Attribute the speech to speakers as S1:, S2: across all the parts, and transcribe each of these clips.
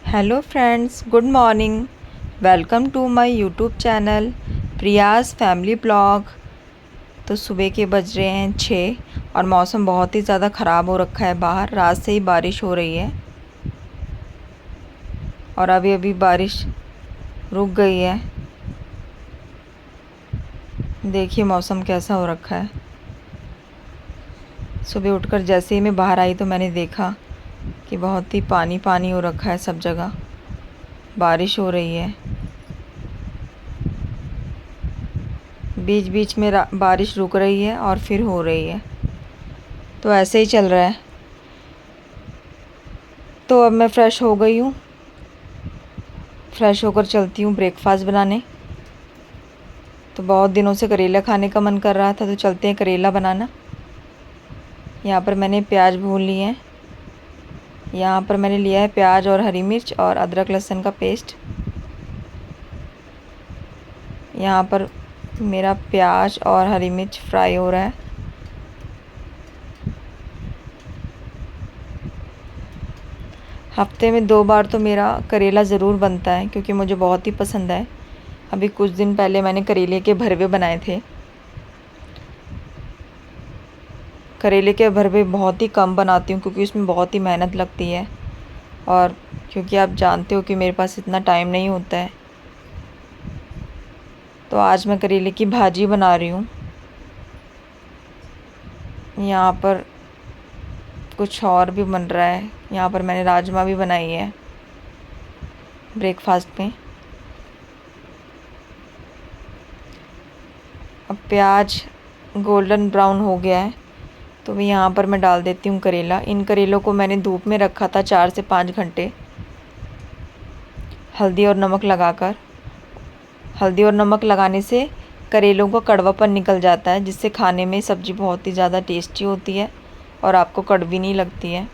S1: Hello friends, good morning. Welcome to my YouTube channel Priya's family blog. तो सुबह के बज रहे हैं 6 और मौसम बहुत ही ज़्यादा ख़राब हो रखा है। बाहर रात से ही बारिश हो रही है और अभी अभी बारिश रुक गई है। देखिए मौसम कैसा हो रखा है। सुबह उठकर जैसे ही मैं बाहर आई तो मैंने देखा कि बहुत ही पानी पानी हो रखा है, सब जगह बारिश हो रही है। बीच बीच में बारिश रुक रही है और फिर हो रही है, तो ऐसे ही चल रहा है। तो अब मैं फ़्रेश हो गई हूँ, फ़्रेश होकर चलती हूँ ब्रेकफास्ट बनाने। तो बहुत दिनों से करेला खाने का मन कर रहा था, तो चलते हैं करेला बनाना। यहाँ पर मैंने प्याज भून लिए हैं। यहाँ पर मैंने लिया है प्याज और हरी मिर्च और अदरक लहसुन का पेस्ट। यहाँ पर मेरा प्याज और हरी मिर्च फ्राई हो रहा है। हफ्ते में 2 बार तो मेरा करेला ज़रूर बनता है, क्योंकि मुझे बहुत ही पसंद है। अभी कुछ दिन पहले मैंने करेले के भरवे बनाए थे। करेले के भरवे बहुत ही कम बनाती हूँ, क्योंकि उसमें बहुत ही मेहनत लगती है और क्योंकि आप जानते हो कि मेरे पास इतना टाइम नहीं होता है। तो आज मैं करेले की भाजी बना रही हूँ। यहाँ पर कुछ और भी बन रहा है। यहाँ पर मैंने राजमा भी बनाई है ब्रेकफास्ट में। अब प्याज गोल्डन ब्राउन हो गया है, तो यहाँ पर मैं डाल देती हूँ करेला। इन करेलों को मैंने धूप में रखा था 4 से 5 घंटे, हल्दी और नमक लगाकर। हल्दी और नमक लगाने से करेलों का कड़वापन निकल जाता है, जिससे खाने में सब्ज़ी बहुत ही ज़्यादा टेस्टी होती है और आपको कड़वी नहीं लगती है।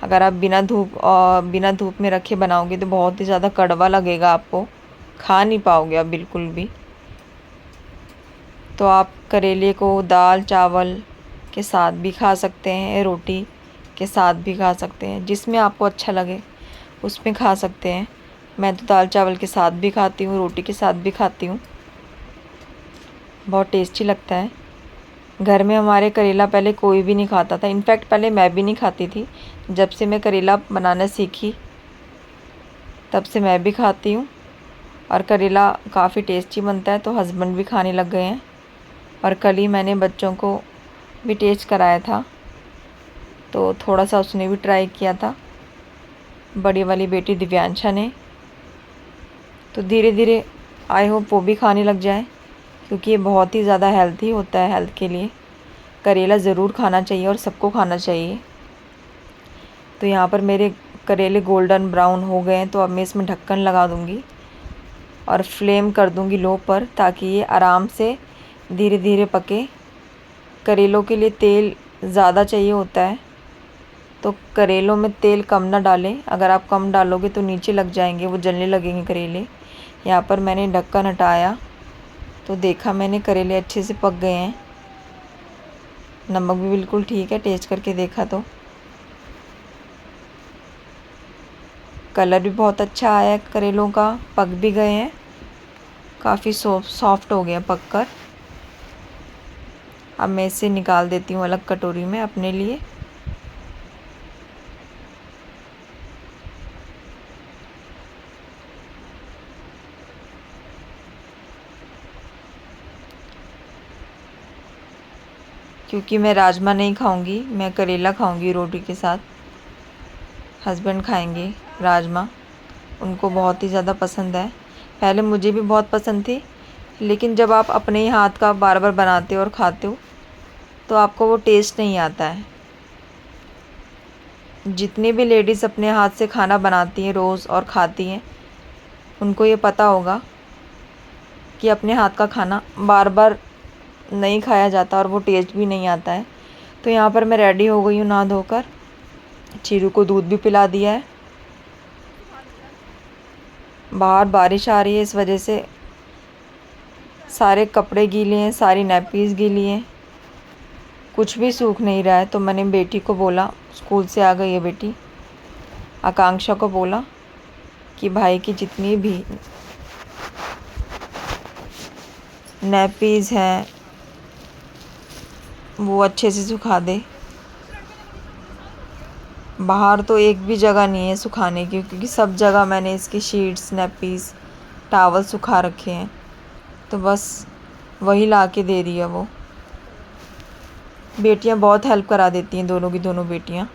S1: अगर आप बिना धूप में रखे बनाओगे तो बहुत ही ज़्यादा कड़वा लगेगा, आपको खा नहीं पाओगे आप बिल्कुल भी। तो आप करेले को दाल चावल के साथ भी खा सकते हैं, रोटी के साथ भी खा सकते हैं, जिसमें आपको अच्छा लगे उसमें खा सकते हैं। मैं तो दाल चावल के साथ भी खाती हूँ, रोटी के साथ भी खाती हूँ। बहुत टेस्टी लगता है। घर में हमारे करेला पहले कोई भी नहीं खाता था। इनफैक्ट पहले मैं भी नहीं खाती थी। जब से मैं करेला बनाना सीखी तब से मैं भी खाती हूँ और करेला काफ़ी टेस्टी बनता है, तो हस्बैंड भी खाने लग गए हैं। और कल ही मैंने बच्चों को भी टेस्ट कराया था, तो थोड़ा सा उसने भी ट्राई किया था, बड़ी वाली बेटी दिव्यांशा ने। तो धीरे धीरे आई होप वो भी खाने लग जाए, क्योंकि ये बहुत ही ज़्यादा हेल्थी होता है। हेल्थ के लिए करेला ज़रूर खाना चाहिए और सबको खाना चाहिए। तो यहाँ पर मेरे करेले गोल्डन ब्राउन हो गए हैं, तो अब मैं इसमें ढक्कन लगा दूँगी और फ्लेम कर दूँगी लो पर, ताकि ये आराम से धीरे धीरे पके। करेलों के लिए तेल ज़्यादा चाहिए होता है, तो करेलों में तेल कम ना डालें। अगर आप कम डालोगे तो नीचे लग जाएंगे, वो जलने लगेंगे करेले। यहाँ पर मैंने ढक्कन हटाया तो देखा मैंने करेले अच्छे से पक गए हैं। नमक भी बिल्कुल ठीक है, टेस्ट करके देखा तो कलर भी बहुत अच्छा आया है करेलों का, पक भी गए हैं, काफ़ी सॉफ्ट हो गए हैं पककर। अब मैं इसे निकाल देती हूँ अलग कटोरी में अपने लिए। क्योंकि मैं राजमा नहीं खाऊंगी, मैं करेला खाऊंगी रोटी के साथ। हस्बैंड खाएंगे राजमा, उनको बहुत ही ज़्यादा पसंद है। पहले मुझे भी बहुत पसंद थी, लेकिन जब आप अपने ही हाथ का बार बार बनाते हो और खाते हो तो आपको वो टेस्ट नहीं आता है। जितनी भी लेडीज़ अपने हाथ से खाना बनाती हैं रोज़ और खाती हैं, उनको ये पता होगा कि अपने हाथ का खाना बार बार नहीं खाया जाता और वो टेस्ट भी नहीं आता है। तो यहाँ पर मैं रेडी हो गई हूँ नहा धोकर। चीरू को दूध भी पिला दिया है। बाहर बारिश आ रही है, इस वजह से सारे कपड़े गीले हैं, सारी नैपीज़ गीली हैं, कुछ भी सूख नहीं रहा है। तो मैंने बेटी को बोला, स्कूल से आ गई है बेटी, आकांक्षा को बोला कि भाई की जितनी भी नैपीज़ हैं वो अच्छे से सुखा दे। बाहर तो एक भी जगह नहीं है सुखाने की, क्योंकि सब जगह मैंने इसकी शीट्स, नैपीज़, टावल सुखा रखे हैं, तो बस वही ला के दे रही है वो। बेटियां बहुत हेल्प करा देती हैं, दोनों की दोनों बेटियां।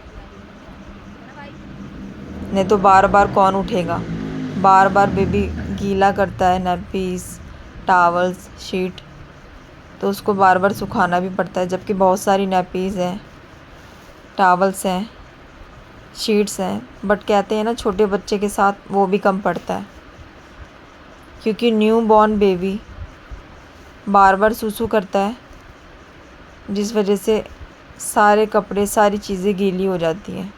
S1: नहीं तो बार बार कौन उठेगा, बार बार बेबी गीला करता है नैपीज़, टावल्स, शीट, तो उसको बार बार सुखाना भी पड़ता है। जबकि बहुत सारी नैपीज़ हैं, टावल्स हैं, शीट्स हैं, बट कहते हैं ना छोटे बच्चे के साथ वो भी कम पड़ता है, क्योंकि न्यू बॉर्न बेबी बार बार सूसू करता है, जिस वजह से सारे कपड़े, सारी चीज़ें गीली हो जाती हैं।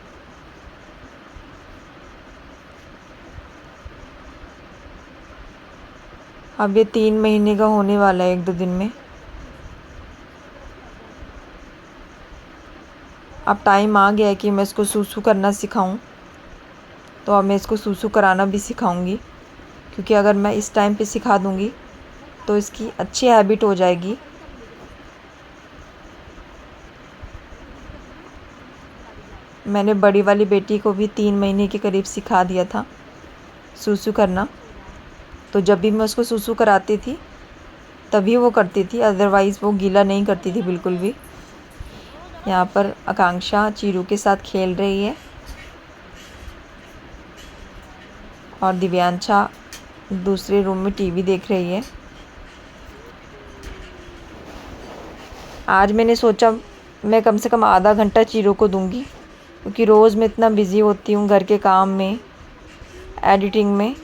S1: अब ये 3 महीने का होने वाला है 1-2 दिन में। अब टाइम आ गया है कि मैं इसको सूसू करना सिखाऊं, तो अब मैं इसको सूसू कराना भी सिखाऊंगी, क्योंकि अगर मैं इस टाइम पे सिखा दूंगी तो इसकी अच्छी हैबिट हो जाएगी। मैंने बड़ी वाली बेटी को भी 3 महीने के करीब सिखा दिया था सूसू करना, तो जब भी मैं उसको सूसू कराती थी तभी वो करती थी, अदरवाइज़ वो गीला नहीं करती थी बिल्कुल भी। यहाँ पर आकांक्षा चीरू के साथ खेल रही है और दिव्यांशा दूसरे रूम में टीवी देख रही है। आज मैंने सोचा मैं कम से कम आधा घंटा चीरू को दूंगी, क्योंकि रोज़ मैं इतना बिज़ी होती हूँ घर के काम में, एडिटिंग में,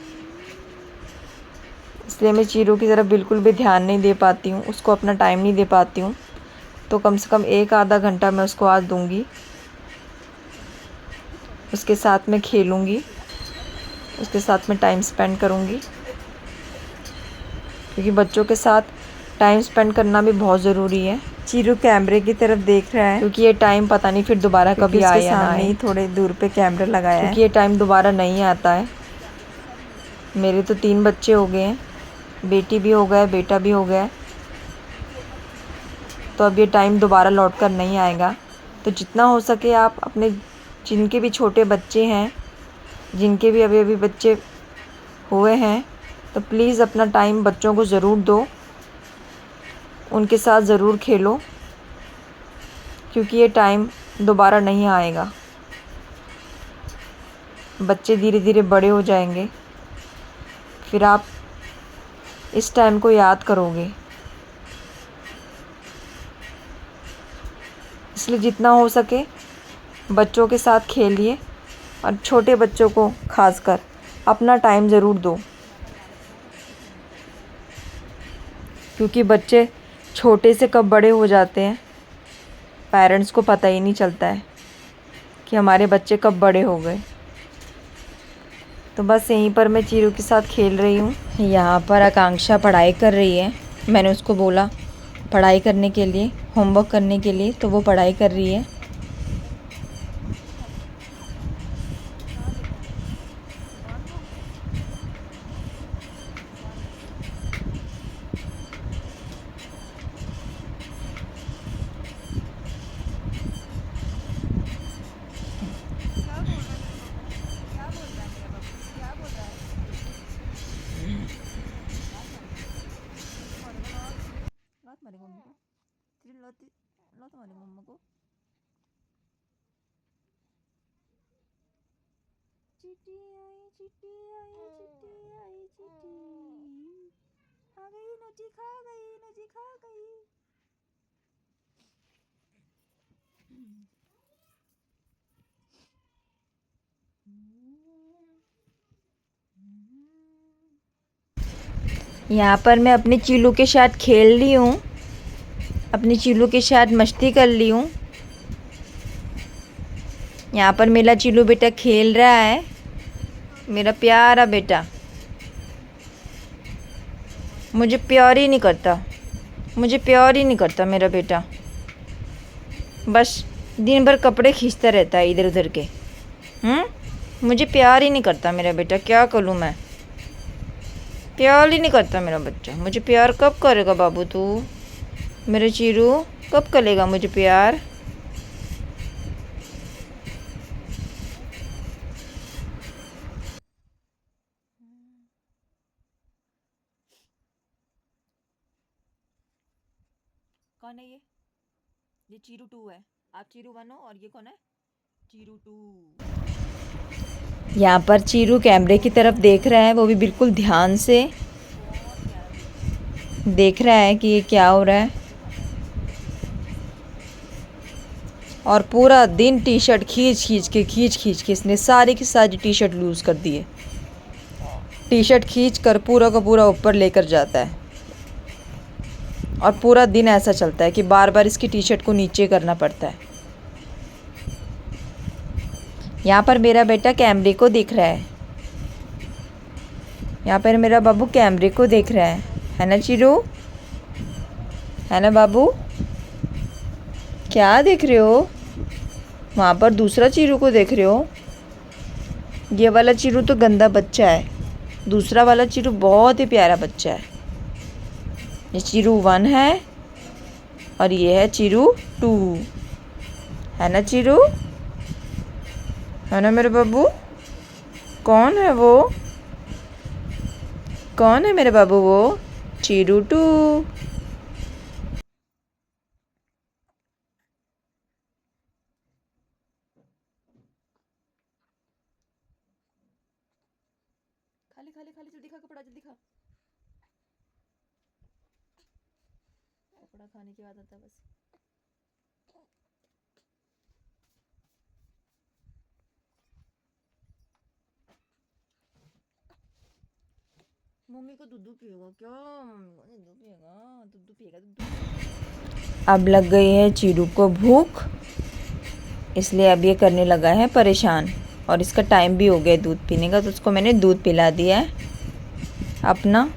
S1: इसलिए मैं चीरू की तरफ बिल्कुल भी ध्यान नहीं दे पाती हूँ, उसको अपना टाइम नहीं दे पाती हूँ। तो कम से कम 1-आधा घंटा मैं उसको आज दूंगी, उसके साथ में खेलूँगी, उसके साथ में टाइम स्पेंड करूँगी, क्योंकि बच्चों के साथ टाइम स्पेंड करना भी बहुत ज़रूरी है। चीरू कैमरे की तरफ देख रहा है, क्योंकि ये टाइम पता नहीं फिर दोबारा कभी आए या ना आए। थोड़े दूर पे कैमरा लगाया है, क्योंकि ये टाइम दोबारा नहीं आता है। मेरे तो 3 बच्चे हो गए हैं, बेटी भी हो गया है, बेटा भी हो गया है, तो अब ये टाइम दोबारा लौट कर नहीं आएगा। तो जितना हो सके आप अपने, जिनके भी छोटे बच्चे हैं, जिनके भी अभी अभी बच्चे हुए हैं, तो प्लीज़ अपना टाइम बच्चों को ज़रूर दो, उनके साथ ज़रूर खेलो, क्योंकि ये टाइम दोबारा नहीं आएगा। बच्चे धीरे धीरे बड़े हो जाएंगे, फिर आप इस टाइम को याद करोगे। इसलिए जितना हो सके बच्चों के साथ खेलिए, और छोटे बच्चों को खासकर अपना टाइम ज़रूर दो, क्योंकि बच्चे छोटे से कब बड़े हो जाते हैं पेरेंट्स को पता ही नहीं चलता है कि हमारे बच्चे कब बड़े हो गए। तो बस यहीं पर मैं चीरू के साथ खेल रही हूँ। यहाँ पर आकांक्षा पढ़ाई कर रही है, मैंने उसको बोला पढ़ाई करने के लिए, होमवर्क करने के लिए, तो वो पढ़ाई कर रही है। तुम्हारी मम्मी को लो तुम्हारी मम्मा को चिट्ठी आई, चिट्ठी आई, चिट्ठी आई, चिट्ठी आ गई, नोची खा गई, नोची खा गई। यहाँ पर मैं अपने चीलू के साथ खेल रही हूँ, अपनी चीलू के साथ मस्ती कर ली हूँ। यहाँ पर मेरा चीलू बेटा खेल रहा है, मेरा प्यारा बेटा। मुझे प्यार ही नहीं करता, मुझे प्यार ही नहीं करता मेरा बेटा, बस दिन भर कपड़े खींचता रहता है इधर उधर के। मुझे प्यार ही नहीं करता मेरा बेटा, क्या करूँ मैं। प्यार ही नहीं करता मेरा बच्चा। मुझे प्यार कब करेगा बाबू तू? मेरे चीरू कब करेगा मुझे प्यार? कौन है ये चीरू 2 है। आप चीरू 1 हो और ये कौन है? चीरू 2। यहाँ पर चीरू कैमरे की तरफ देख रहा है, वो भी बिल्कुल ध्यान से देख रहा है कि ये क्या हो रहा है। और पूरा दिन टी शर्ट खींच खींच के इसने सारी की सारी टी शर्ट लूज़ कर दी है। टी शर्ट खींच कर पूरा का पूरा ऊपर लेकर जाता है और पूरा दिन ऐसा चलता है कि बार बार इसकी टी शर्ट को नीचे करना पड़ता है। यहाँ पर मेरा बेटा कैमरे को देख रहा है। यहाँ पर मेरा बाबू कैमरे को देख रहा है ना चीरू? है ना बाबू? क्या देख रहे हो? वहाँ पर दूसरा चीरू को देख रहे हो? ये वाला चीरू तो गंदा बच्चा है, दूसरा वाला चीरू बहुत ही प्यारा बच्चा है। ये चीरू 1 है और ये है चीरू 2। है ना चीरू? है ना मेरे बाबू? कौन है वो? कौन है मेरे बाबू वो? चीरू 2। खाली जल्दी खा कपड़ा, जल्दी खा। कपड़ा खाने की आदत है बस। मम्मी को दूध पिएगा क्या? मम्मी को दूध पिएगा, दूध पिएगा दूध। अब लग गई है चीरू को भूख, इसलिए अब ये करने लगा है परेशान। और इसका टाइम भी हो गया दूध पीने का, तो उसको मैंने दूध पिला दिया है अपना।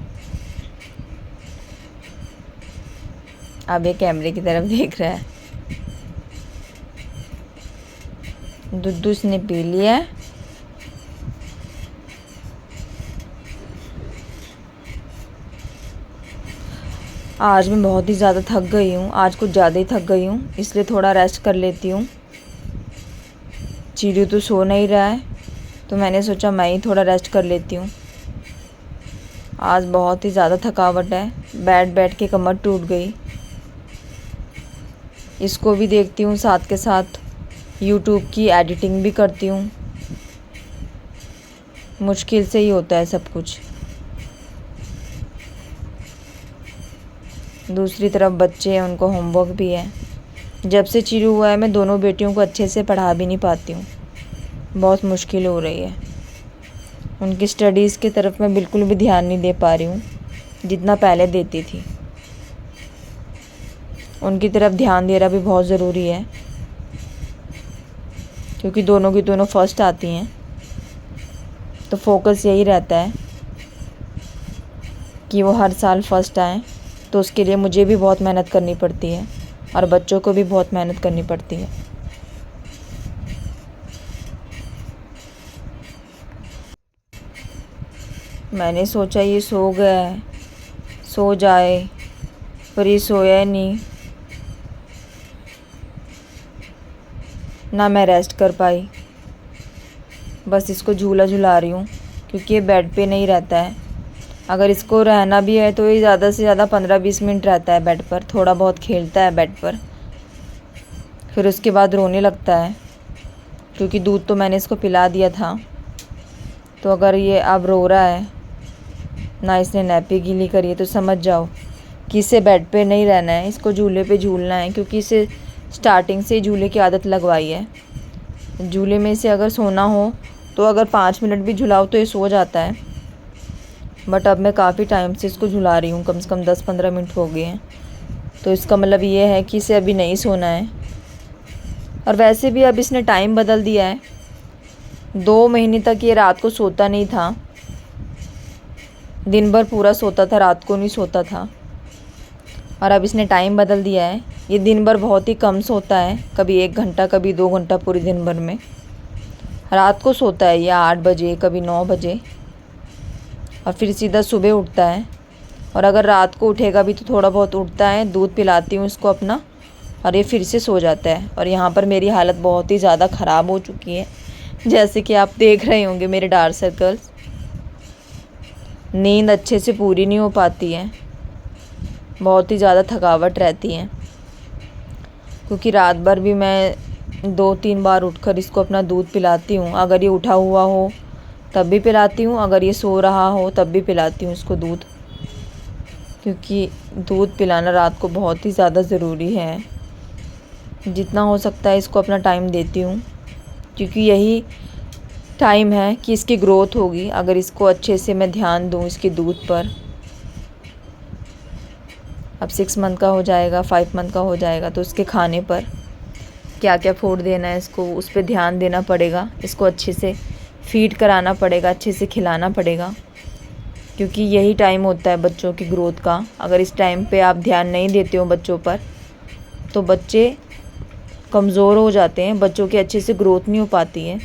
S1: अब ये कैमरे की तरफ देख रहा है। दूध उसने पी लिया है। आज मैं बहुत ही ज़्यादा थक गई हूँ, आज कुछ ज़्यादा ही थक गई हूँ, इसलिए थोड़ा रेस्ट कर लेती हूँ। चीरू तो सो नहीं रहा है, तो मैंने सोचा मैं ही थोड़ा रेस्ट कर लेती हूँ। आज बहुत ही ज़्यादा थकावट है, बैठ बैठ के कमर टूट गई। इसको भी देखती हूँ, साथ के साथ यूट्यूब की एडिटिंग भी करती हूँ। मुश्किल से ही होता है सब कुछ। दूसरी तरफ बच्चे हैं, उनको होमवर्क भी है। जब से चीरू हुआ है मैं दोनों बेटियों को अच्छे से पढ़ा भी नहीं पाती हूँ, बहुत मुश्किल हो रही है। उनकी स्टडीज़ की तरफ मैं बिल्कुल भी ध्यान नहीं दे पा रही हूँ जितना पहले देती थी। उनकी तरफ ध्यान देना भी बहुत ज़रूरी है, क्योंकि दोनों की दोनों फर्स्ट आती हैं, तो फोकस यही रहता है कि वो हर साल फर्स्ट आएँ। तो उसके लिए मुझे भी बहुत मेहनत करनी पड़ती है और बच्चों को भी बहुत मेहनत करनी पड़ती है। मैंने सोचा ये सो गया है, सो जाए, पर ये सोया नहीं ना, मैं रेस्ट कर पाई। बस इसको झूला झुला रही हूँ, क्योंकि ये बेड पे नहीं रहता है। अगर इसको रहना भी है तो ये ज़्यादा से ज़्यादा 15-20 मिनट रहता है बेड पर, थोड़ा बहुत खेलता है बेड पर, फिर उसके बाद रोने लगता है। क्योंकि दूध तो मैंने इसको पिला दिया था, तो अगर ये अब रो रहा है, ना इसने नैपी गीली करी है, तो समझ जाओ कि इसे बेड पे नहीं रहना है, इसको झूले पे झूलना है। क्योंकि इसे स्टार्टिंग से ही झूले की आदत लगवाई है। झूले में इसे अगर सोना हो तो अगर 5 मिनट भी झुलाओ तो ये सो जाता है। बट अब मैं काफ़ी टाइम से इसको झुला रही हूँ, कम से कम 10-15 मिनट हो गए हैं, तो इसका मतलब ये है कि इसे अभी नहीं सोना है। और वैसे भी अब इसने टाइम बदल दिया है। 2 महीने तक ये रात को सोता नहीं था, दिन भर पूरा सोता था, रात को नहीं सोता था। और अब इसने टाइम बदल दिया है, ये दिन भर बहुत ही कम सोता है, कभी 1 घंटा, कभी 2 घंटा पूरे दिन भर में। रात को सोता है या 8 बजे, कभी 9 बजे, और फिर सीधा सुबह उठता है। और अगर रात को उठेगा भी तो थोड़ा बहुत उठता है, दूध पिलाती हूँ इसको अपना, और ये फिर से सो जाता है। और यहाँ पर मेरी हालत बहुत ही ज़्यादा ख़राब हो चुकी है, जैसे कि आप देख रहे होंगे मेरे डार्क सर्कल्स। नींद अच्छे से पूरी नहीं हो पाती है, बहुत ही ज़्यादा थकावट रहती है, क्योंकि रात भर भी मैं 2-3 बार उठकर इसको अपना दूध पिलाती हूँ। अगर ये उठा हुआ हो तब भी पिलाती हूँ, अगर ये सो रहा हो तब भी पिलाती हूँ इसको दूध, क्योंकि दूध पिलाना रात को बहुत ही ज़्यादा ज़रूरी है। जितना हो सकता है इसको अपना टाइम देती हूँ, क्योंकि यही टाइम है कि इसकी ग्रोथ होगी। अगर इसको अच्छे से मैं ध्यान दूँ इसके दूध पर, अब 6 मंथ का हो जाएगा, 5 मंथ का हो जाएगा, तो उसके खाने पर क्या क्या फूड देना है इसको, उस पर ध्यान देना पड़ेगा। इसको अच्छे से फीड कराना पड़ेगा, अच्छे से खिलाना पड़ेगा, क्योंकि यही टाइम होता है बच्चों की ग्रोथ का। अगर इस टाइम पे आप ध्यान नहीं देते हो बच्चों पर, तो बच्चे कमज़ोर हो जाते हैं, बच्चों की अच्छे से ग्रोथ नहीं हो पाती है।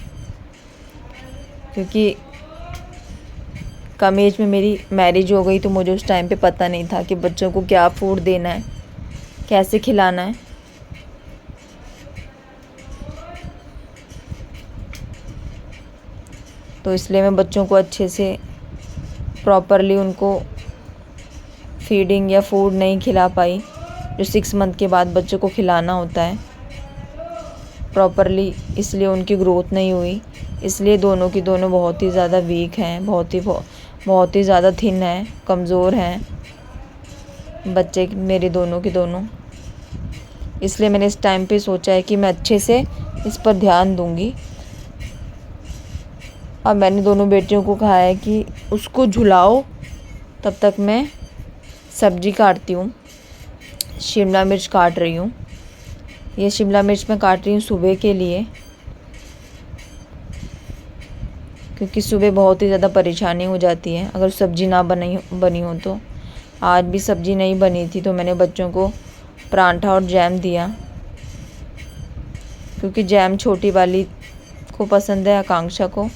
S1: क्योंकि कम एज में मेरी मैरिज हो गई, तो मुझे उस टाइम पे पता नहीं था कि बच्चों को क्या फूड देना है, कैसे खिलाना है। तो इसलिए मैं बच्चों को अच्छे से प्रॉपरली उनको फीडिंग या फूड नहीं खिला पाई, जो 6 मंथ के बाद बच्चों को खिलाना होता है प्रॉपरली, इसलिए उनकी ग्रोथ नहीं हुई। इसलिए दोनों की दोनों बहुत ही ज़्यादा वीक हैं, बहुत ही ज़्यादा थिन हैं, कमज़ोर हैं बच्चे मेरे दोनों के दोनों। इसलिए मैंने इस टाइम पे सोचा है कि मैं अच्छे से इस पर ध्यान दूँगी। अब मैंने दोनों बेटियों को कहा है कि उसको झुलाओ, तब तक मैं सब्ज़ी काटती हूँ। शिमला मिर्च काट रही हूँ। ये शिमला मिर्च मैं काट रही हूँ सुबह के लिए, क्योंकि सुबह बहुत ही ज़्यादा परेशानी हो जाती है अगर सब्ज़ी ना बनी हो तो। आज भी सब्ज़ी नहीं बनी थी, तो मैंने बच्चों को परांठा और जैम दिया, क्योंकि जैम छोटी वाली को पसंद है, आकांक्षा को,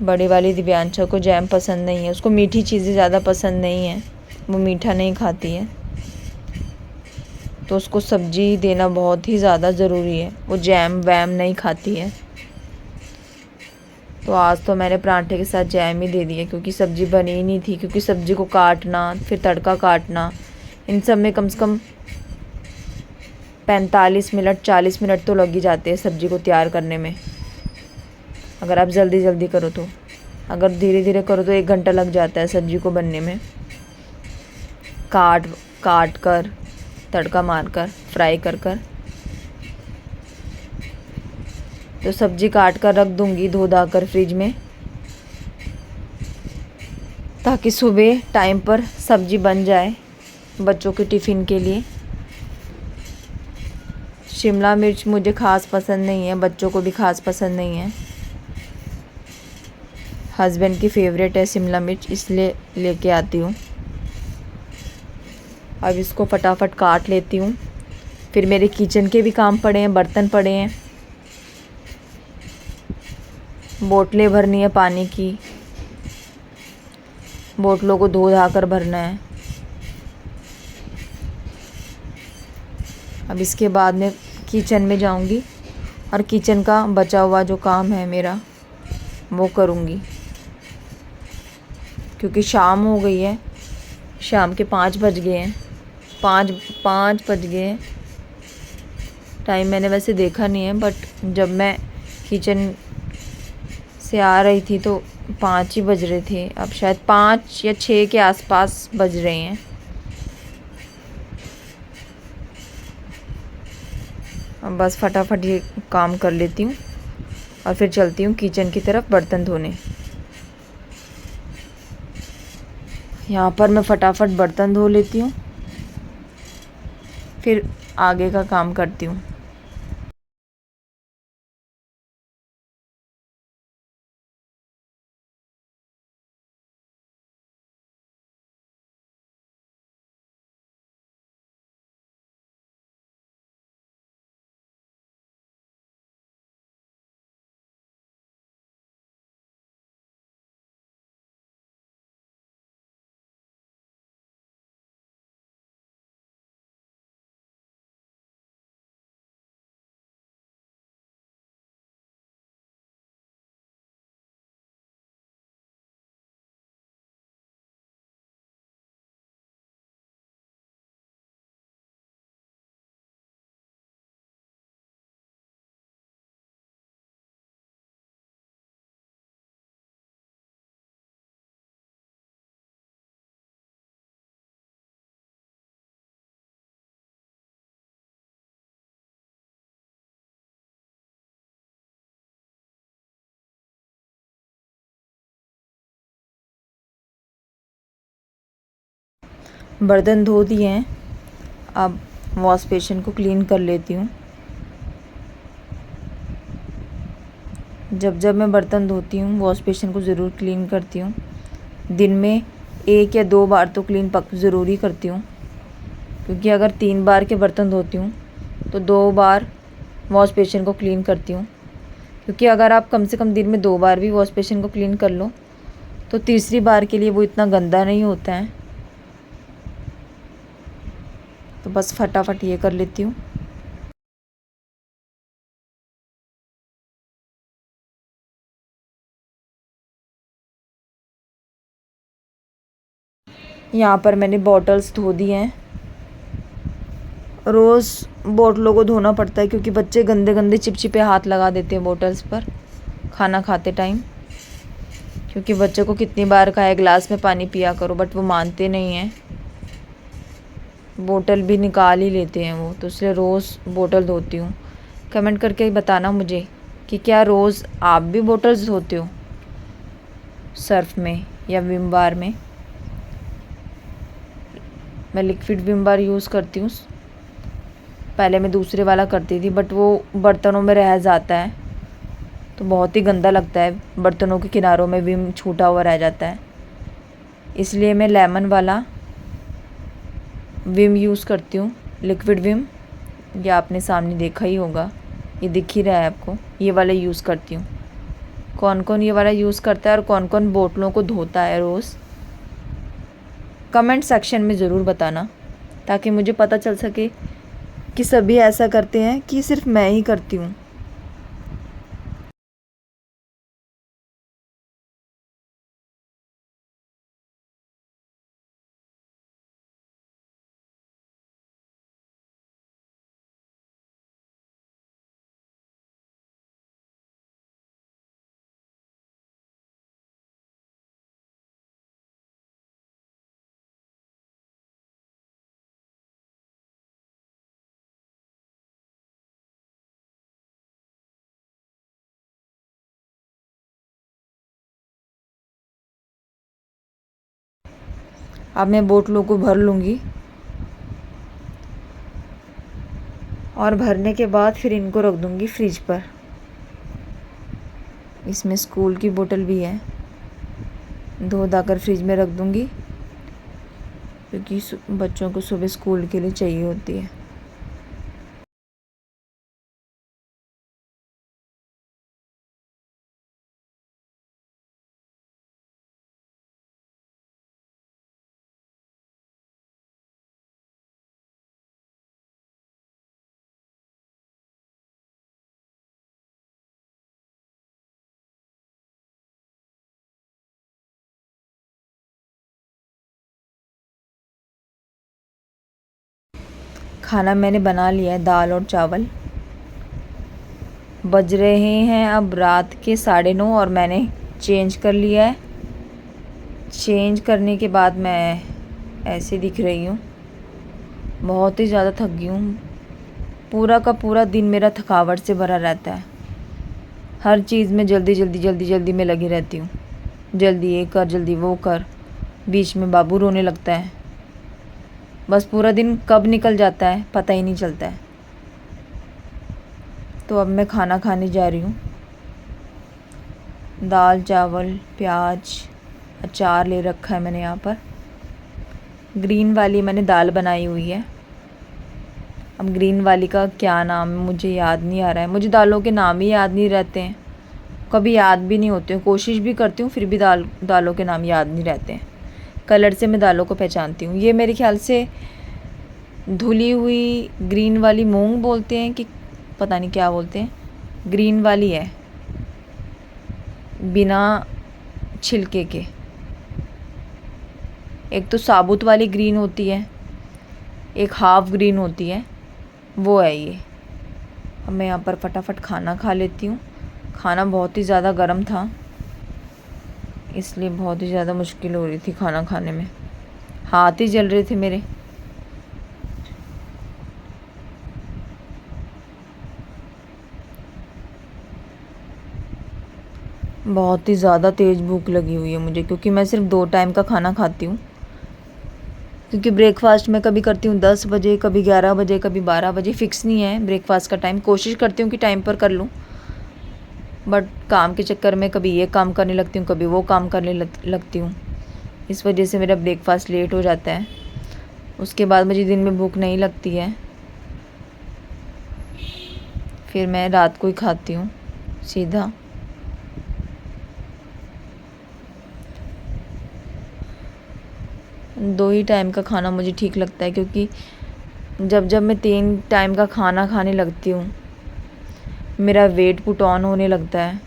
S1: बड़ी वाली दिव्यांशा को जैम पसंद नहीं है। उसको मीठी चीज़ें ज़्यादा पसंद नहीं है, वो मीठा नहीं खाती है, तो उसको सब्ज़ी देना बहुत ही ज़्यादा ज़रूरी है। वो जैम वैम नहीं खाती है, तो आज तो मैंने परांठे के साथ जैम ही दे दिया, क्योंकि सब्ज़ी बनी ही नहीं थी। क्योंकि सब्ज़ी को काटना, फिर तड़का काटना, इन सब में कम से कम 45 मिनट 40 मिनट तो लग ही जाते हैं सब्ज़ी को तैयार करने में, अगर आप जल्दी जल्दी करो तो। अगर धीरे धीरे करो तो 1 घंटा लग जाता है सब्ज़ी को बनने में, काट कर, तड़का मार कर, फ्राई कर कर। तो सब्ज़ी काट कर रख दूँगी धो धा कर फ्रिज में, ताकि सुबह टाइम पर सब्ज़ी बन जाए बच्चों के टिफ़िन के लिए। शिमला मिर्च मुझे ख़ास पसंद नहीं है, बच्चों को भी ख़ास पसंद नहीं है। हस्बैंड की फेवरेट है शिमला मिर्च, इसलिए लेके आती हूँ। अब इसको फटाफट काट लेती हूँ। फिर मेरे किचन के भी काम पड़े हैं, बर्तन पड़े हैं, बोतलें भरनी है पानी की, बोतलों को धो धा कर भरना है। अब इसके बाद मैं किचन में जाऊंगी और किचन का बचा हुआ जो काम है मेरा वो करूंगी, क्योंकि शाम हो गई है, शाम के 5 बज गए हैं, 5 बज गए हैं। टाइम मैंने वैसे देखा नहीं है, बट जब मैं किचन से आ रही थी तो 5 ही बज रहे थे। अब शायद 5 या 6 के आसपास बज रहे हैं। अब बस फटाफट ये काम कर लेती हूँ और फिर चलती हूँ किचन की तरफ बर्तन धोने। यहाँ पर मैं फटाफट बर्तन धो लेती हूँ, फिर आगे का काम करती हूँ। बर्तन धो दिए हैं, अब वॉश बेसिन को क्लीन कर लेती हूँ। जब जब मैं बर्तन धोती हूँ वॉश बेसिन को ज़रूर क्लीन करती हूँ। दिन में 1 या 2 बार तो क्लीन ज़रूरी करती हूँ, क्योंकि अगर 3 बार के बर्तन धोती हूँ तो 2 बार वॉश बेसिन को क्लीन करती हूँ। क्योंकि अगर आप कम से कम दिन में 2 बार भी वॉश बेसिन को क्लीन कर लो तो तीसरी बार के लिए वो इतना गंदा नहीं होता है। तो बस फटाफट ये कर लेती हूँ। यहाँ पर मैंने बॉटल्स धो दी हैं। रोज़ बोतलों को धोना पड़ता है क्योंकि बच्चे गंदे गंदे चिपचिपे हाथ लगा देते हैं बोतल्स पर खाना खाते टाइम। क्योंकि बच्चों को कितनी बार कहा है गिलास में पानी पिया करो, बट वो मानते नहीं हैं, बोतल भी निकाल ही लेते हैं वो। तो इसलिए रोज़ बोतल धोती हूँ। कमेंट करके बताना मुझे कि क्या रोज़ आप भी बोतल्स धोते हो सर्फ में या विम बार में। मैं लिक्विड विम बार यूज़ करती हूँ। पहले मैं दूसरे वाला करती थी, बट वो बर्तनों में रह जाता है तो बहुत ही गंदा लगता है, बर्तनों के किनारों में विम छूटा हुआ रह जाता है। इसलिए मैं लेमन वाला विम यूज़ करती हूँ, लिक्विड विम। ये आपने सामने देखा ही होगा, ये दिख ही रहा है आपको। ये वाला यूज़ करती हूँ। कौन कौन ये वाला यूज़ करता है और कौन कौन बोतलों को धोता है रोज़, कमेंट सेक्शन में ज़रूर बताना, ताकि मुझे पता चल सके कि सभी ऐसा करते हैं कि सिर्फ मैं ही करती हूँ। अब मैं बोतलों को भर लूँगी और भरने के बाद फिर इनको रख दूँगी फ्रिज पर। इसमें स्कूल की बोतल भी है, धो धाकर फ्रिज में रख दूँगी, क्योंकि बच्चों को सुबह स्कूल के लिए चाहिए होती है। खाना मैंने बना लिया है, दाल और चावल। बज रहे हैं अब रात के 9:30 और मैंने चेंज कर लिया है। चेंज करने के बाद मैं ऐसे दिख रही हूँ, बहुत ही ज़्यादा थक गई हूँ। पूरा का पूरा दिन मेरा थकावट से भरा रहता है। हर चीज़ में जल्दी जल्दी जल्दी जल्दी में लगी रहती हूँ। जल्दी ये कर, जल्दी वो कर, बीच में बाबू रोने लगता है। बस पूरा दिन कब निकल जाता है पता ही नहीं चलता है। तो अब मैं खाना खाने जा रही हूँ। दाल चावल प्याज अचार ले रखा है मैंने यहाँ पर। ग्रीन वाली मैंने दाल बनाई हुई है। अब ग्रीन वाली का क्या नाम है मुझे याद नहीं आ रहा है। मुझे दालों के नाम ही याद नहीं रहते हैं, कभी याद भी नहीं होते हैं। कोशिश भी करती हूँ फिर भी दालों के नाम याद नहीं रहते हैं। कलर से मैं दालों को पहचानती हूँ। ये मेरे ख्याल से धुली हुई ग्रीन वाली मूंग बोलते हैं कि पता नहीं क्या बोलते हैं। ग्रीन वाली है, बिना छिलके के। एक तो साबुत वाली ग्रीन होती है, एक हाफ ग्रीन होती है, वो है ये। अब मैं यहाँ पर फटाफट खाना खा लेती हूँ। खाना बहुत ही ज़्यादा गर्म था, इसलिए बहुत ही ज़्यादा मुश्किल हो रही थी खाना खाने में, हाथ ही जल रहे थे मेरे। बहुत ही ज़्यादा तेज़ भूख लगी हुई है मुझे, क्योंकि मैं सिर्फ 2 टाइम का खाना खाती हूँ। क्योंकि ब्रेकफास्ट मैं कभी करती हूँ 10 बजे, कभी 11 बजे, कभी 12 बजे, फ़िक्स नहीं है ब्रेकफास्ट का टाइम। कोशिश करती हूँ कि टाइम पर कर लूँ, बट काम के चक्कर में कभी ये काम करने लगती हूँ, कभी वो काम करने लगती हूँ। इस वजह से मेरा ब्रेकफास्ट लेट हो जाता है। उसके बाद मुझे दिन में भूख नहीं लगती है, फिर मैं रात को ही खाती हूँ सीधा। दो ही टाइम का खाना मुझे ठीक लगता है, क्योंकि जब मैं 3 टाइम का खाना खाने लगती हूँ मेरा वेट पुट ऑन होने लगता है।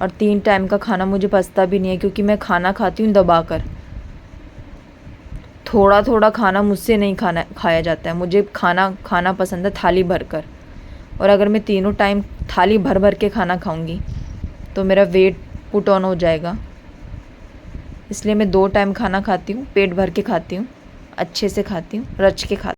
S1: और 3 टाइम का खाना मुझे पचता भी नहीं है, क्योंकि मैं खाना खाती हूँ दबाकर। थोड़ा थोड़ा खाना मुझसे नहीं खाया जाता है। मुझे खाना पसंद है थाली भर कर। और अगर मैं तीनों टाइम थाली भर भर के खाना खाऊंगी तो मेरा वेट पुट ऑन हो जाएगा। इसलिए मैं 2 टाइम खाना खाती हूँ, पेट भर के खाती हूँ, अच्छे से खाती हूँ, रच के खाती हूँ।